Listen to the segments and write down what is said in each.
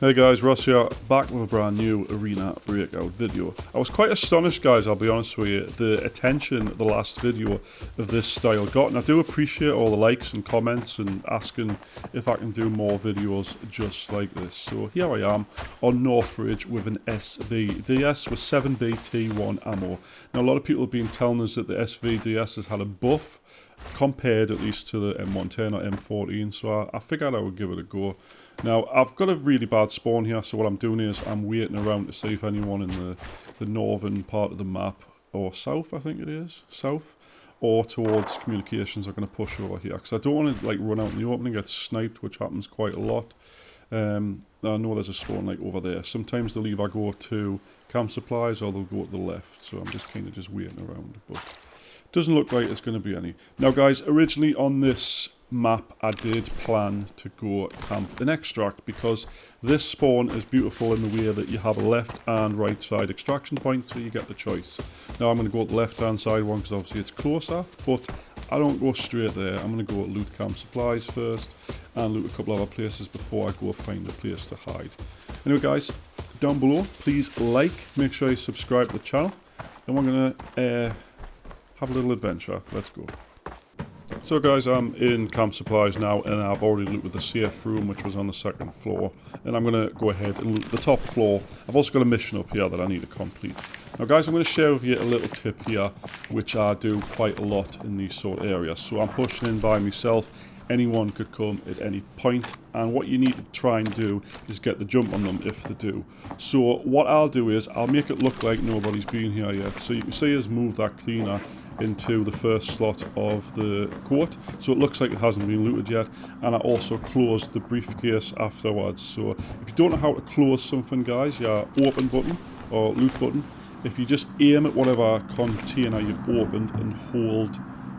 Hey guys, Ross here, back with a brand new arena breakout video. I was quite astonished, guys, I'll be honest with you, the attention the last video of this style got, and I do appreciate all the likes and comments and asking if I can do more videos just like this. So here I am on Northridge with an SVDS with 7BT1 ammo. Now a lot of people have been telling us that the SVDS has had a buff compared at least to the M110 or M14, so I figured I would give it a go. Now I've got a really bad spawn here, so what I'm doing is I'm waiting around to see if anyone in the northern part of the map, or south I think it is, south, or towards communications are going to push over here, because I don't want to like run out in the open and get sniped, which happens quite a lot. I know there's a spawn like over there. Sometimes they'll either go to camp supplies or they'll go to the left, so I'm just kind of just waiting around, but doesn't look like there's going to be any. Now guys, originally on this map I did plan to go camp an extract, because this spawn is beautiful in the way that you have a left and right side extraction point, so you get the choice. Now I'm going to go to the left hand side one because obviously it's closer, but I don't go straight there. I'm going to go loot camp supplies first and loot a couple other places before I go find a place to hide. Anyway guys, down below please like, make sure you subscribe to the channel, and we're going to have a little adventure. Let's go. So guys, I'm in camp supplies now, and I've already looted the safe room which was on the second floor, and I'm going to go ahead and loot the top floor. I've also got a mission up here that I need to complete. Now guys, I'm going to share with you a little tip here which I do quite a lot in these sort of areas. So I'm pushing in by myself. Anyone could come at any point, and what you need to try and do is get the jump on them if they do. So what I'll do is I'll make it look like nobody's been here yet. So you can see us move that cleaner into the first slot of the court, so it looks like it hasn't been looted yet, and I also closed the briefcase afterwards. So if you don't know how to close something guys, your open button or loot button, if you just aim at whatever container you've opened and hold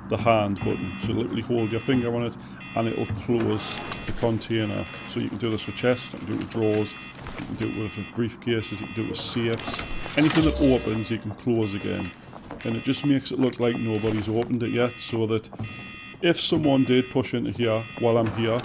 the hand button, so literally hold your finger on it and it'll close the container. So you can do this with chests, you can do it with drawers, you can do it with briefcases, you can do it with safes, anything that opens you can close again, and it just makes it look like nobody's opened it yet, so that if someone did push into here while I'm here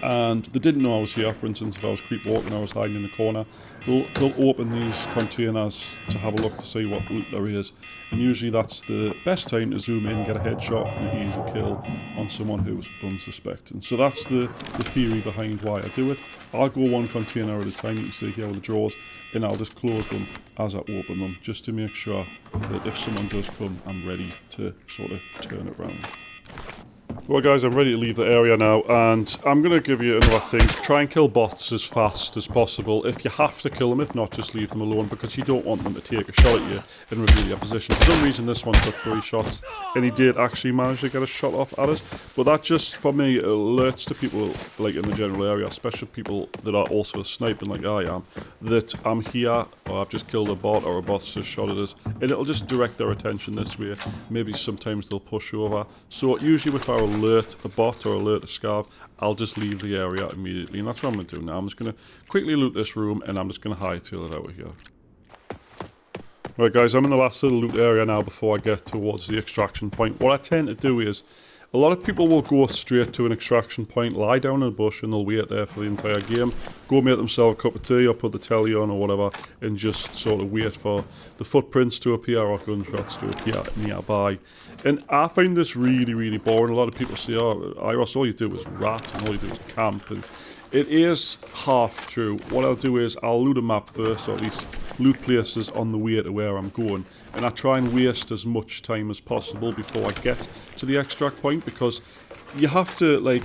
and they didn't know I was here, for instance if I was creep walking, I was hiding in the corner, they'll open these containers to have a look to see what loot there is, and usually that's the best time to zoom in, get a headshot and an easy kill on someone who's unsuspecting. So that's the theory behind why I do it. I'll go one container at a time, you can see here with the drawers, and I'll just close them as I open them, just to make sure that if someone does come, I'm ready to sort of turn it around. Well guys, I'm ready to leave the area now, and I'm going to give you another thing. Try and kill bots as fast as possible. If you have to kill them, if not, just leave them alone, because you don't want them to take a shot at you and reveal your position. For some reason this one took 3 shots, and he did actually manage to get a shot off at us, but that just, for me, alerts to people like in the general area, especially people that are also sniping like I am, that I'm here, or I've just killed a bot, or a bot's just shot at us, and it'll just direct their attention this way. Maybe sometimes they'll push over. So usually if I alert a bot or alert a scav, I'll just leave the area immediately, and that's what I'm going to do now. I'm just going to quickly loot this room, and I'm just going to hightail it out of here. Right guys, I'm in the last little loot area now before I get towards the extraction point. What I tend to do is, a lot of people will go straight to an extraction point, lie down in a bush, and they'll wait there for the entire game, go make themselves a cup of tea or put the telly on or whatever, and just sort of wait for the footprints to appear or gunshots to appear nearby. And I find this really, really boring. A lot of people say, oh, iRoss, all you do is rat and all you do is camp, and it is half true. What I'll do is I'll loot a map first, or at least loot places on the way to where I'm going, and I try and waste as much time as possible before I get to the extract point, because you have to like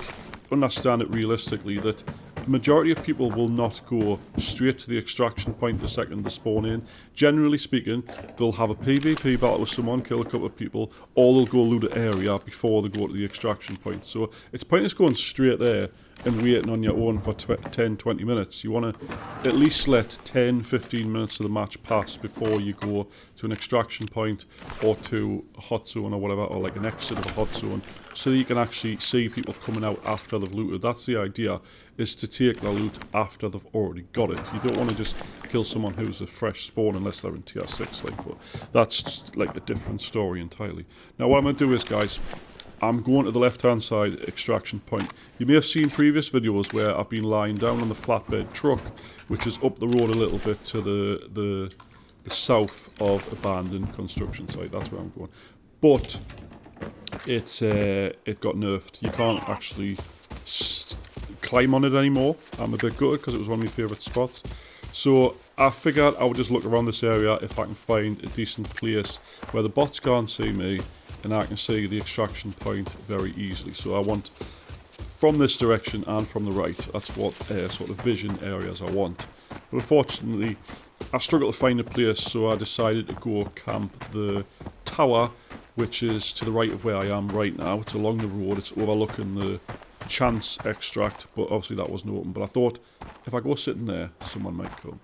understand it realistically that majority of people will not go straight to the extraction point the second they spawn in. Generally speaking, they'll have a PvP battle with someone, kill a couple of people, or they'll go loot an area before they go to the extraction point. So it's pointless going straight there and waiting on your own for 10-20 minutes. You want to at least let 10-15 minutes of the match pass before you go to an extraction point or to a hot zone or whatever, or like an exit of a hot zone, so that you can actually see people coming out after they've looted. That's the idea, is to take their loot after they've already got it. You don't want to just kill someone who's a fresh spawn unless they're in tier 6, like, but that's like a different story entirely. Now what I'm going to do is, guys, I'm going to the left-hand side extraction point. You may have seen previous videos where I've been lying down on the flatbed truck, which is up the road a little bit to the south of abandoned construction site. That's where I'm going. But it got nerfed. You can't actually climb on it anymore. I'm a bit gutted because it was one of my favourite spots. So I figured I would just look around this area if I can find a decent place where the bots can't see me and I can see the extraction point very easily. So I want from this direction and from the right. That's what sort of vision areas I want. But unfortunately, I struggled to find a place, so I decided to go camp the tower, which is to the right of where I am right now. It's along the road. It's overlooking the chance extract, but obviously that wasn't open. But I thought if I go sitting there, someone might come.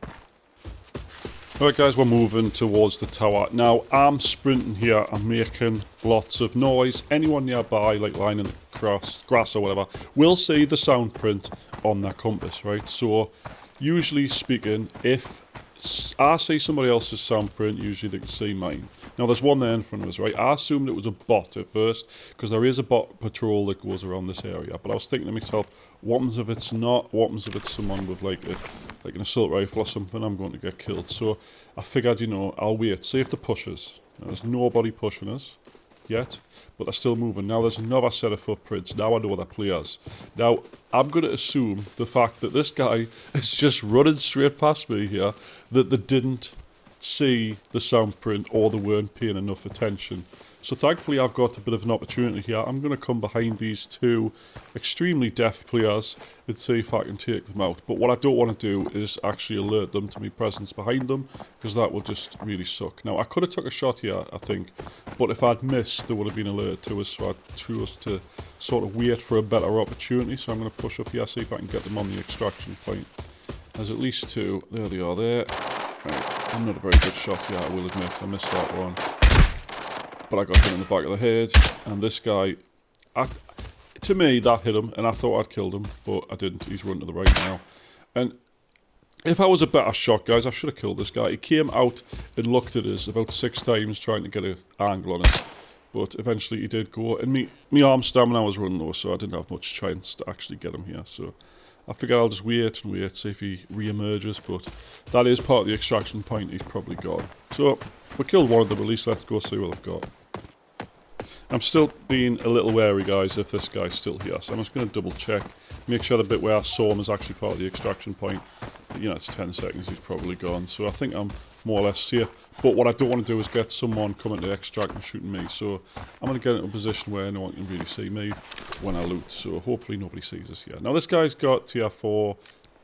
Alright guys, we're moving towards the tower. Now, I'm sprinting here, I'm making lots of noise. Anyone nearby, like lying in the grass or whatever, will see the sound print on their compass, right? So, usually speaking, if I see somebody else's sound print, usually they can see mine. Now, there's one there in front of us, right? I assumed it was a bot at first, because there is a bot patrol that goes around this area. But I was thinking to myself, what happens if it's not? What happens if it's someone with like an assault rifle or something? I'm going to get killed. So I figured, you know, I'll wait, see if the pushes. Now, there's nobody pushing us yet, but they're still moving. Now there's another set of footprints. Now I know they're players. Now I'm going to assume the fact that this guy is just running straight past me here, that they didn't see the sound print or they weren't paying enough attention. So thankfully I've got a bit of an opportunity here. I'm going to come behind these two extremely deaf players and see if I can take them out. But what I don't want to do is actually alert them to my presence behind them, because that will just really suck. Now I could have took a shot here, I think, but if I'd missed, they would have been alerted to us, so I chose to sort of wait for a better opportunity. So I'm going to push up here, see if I can get them on the extraction point. There's at least two. There they are there. Right, I'm not a very good shot here, I will admit. I missed that one. But I got him in the back of the head, and this guy, to me, that hit him, and I thought I'd killed him, but I didn't. He's running to the right now. And if I was a better shot, guys, I should have killed this guy. He came out and looked at us about 6 times trying to get an angle on us, but eventually he did go, and me arm stamina was running low, so I didn't have much chance to actually get him here, so I figured I'll just wait and wait, see if he re-emerges, but that is part of the extraction point. He's probably gone. So, we killed one of them at least. Let's go see what they've got. I'm still being a little wary, guys, if this guy's still here. So I'm just going to double check, make sure the bit where I saw him is actually part of the extraction point. But, you know, it's 10 seconds, he's probably gone. So I think I'm more or less safe. But what I don't want to do is get someone coming to extract and shooting me. So I'm going to get into a position where no one can really see me when I loot. So hopefully nobody sees us here. Now this guy's got tier 4.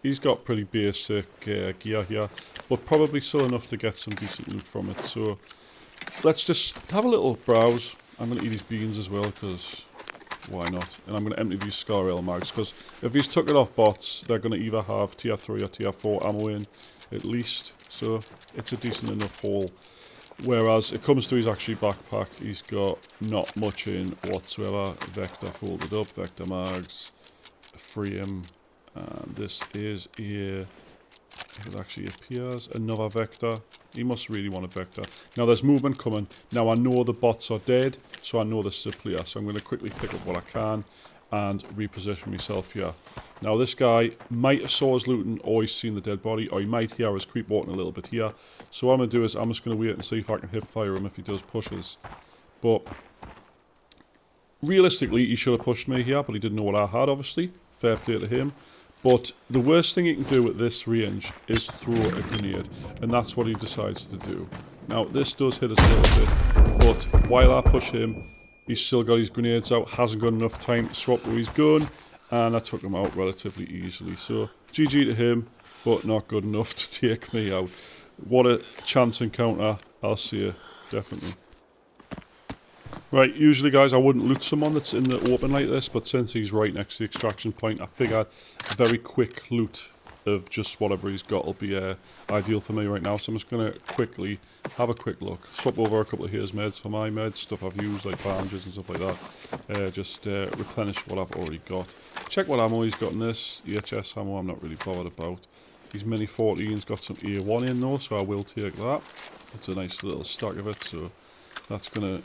He's got pretty basic gear here, but probably still enough to get some decent loot from it. So let's just have a little browse. I'm going to eat these beans as well, because why not? And I'm going to empty these Scar Rail mags, because if he's took it off bots, they're going to either have tier 3 or tier 4 ammo in, at least. So it's a decent enough haul. Whereas it comes to his actually backpack, he's got not much in whatsoever. Vector folded up, Vector mags, frame, and this is a... It actually appears another Vector. He must really want a Vector. Now there's movement coming. Now I know the bots are dead, so I know this is a player. So I'm going to quickly pick up what I can and reposition myself here. Now this guy might have saw us looting, or he's seen the dead body, or he might hear us creep walking a little bit here. So what I'm going to do is I'm just going to wait and see if I can hip fire him if he does pushes. But realistically, he should have pushed me here, but he didn't know what I had, obviously. Fair play to him. But the worst thing he can do at this range is throw a grenade, and that's what he decides to do. Now, this does hit us a little bit, but while I push him, he's still got his grenades out, hasn't got enough time to swap with his gun, and I took him out relatively easily. So, GG to him, but not good enough to take me out. What a chance encounter, I'll say, definitely. Right, usually guys I wouldn't loot someone that's in the open like this, but since he's right next to the extraction point, I figured a very quick loot of just whatever he's got will be ideal for me right now. So I'm just going to quickly have a quick look, swap over a couple of his meds for my meds, stuff I've used like bandages and stuff like that, just replenish what I've already got. Check what ammo he's got in this. EHS ammo I'm not really bothered about. His Mini 14's got some A1 in though, so I will take that. It's a nice little stack of it, so that's going to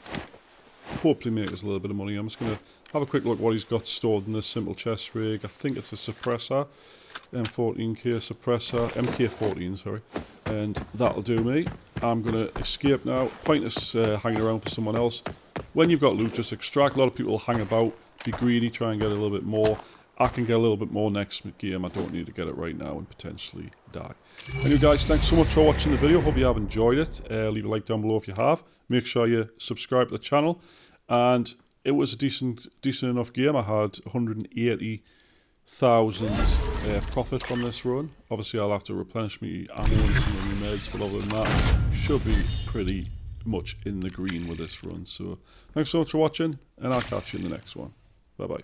hopefully make us a little bit of money. I'm just going to have a quick look what he's got stored in this simple chest rig. I think it's a suppressor, M14K suppressor, MK14, sorry, and that'll do me. I'm going to escape now. Pointless hanging around for someone else. When you've got loot, just extract. A lot of people hang about, be greedy, try and get a little bit more. I can get a little bit more next game. I don't need to get it right now and potentially die. Anyway guys, thanks so much for watching the video. Hope you have enjoyed it. Leave a like down below if you have. Make sure you subscribe to the channel. And it was a decent enough game. I had 180,000 profit from this run. Obviously I'll have to replenish me ammo and some of my meds, but other than that, should be pretty much in the green with this run. So thanks so much for watching, and I'll catch you in the next one. Bye bye.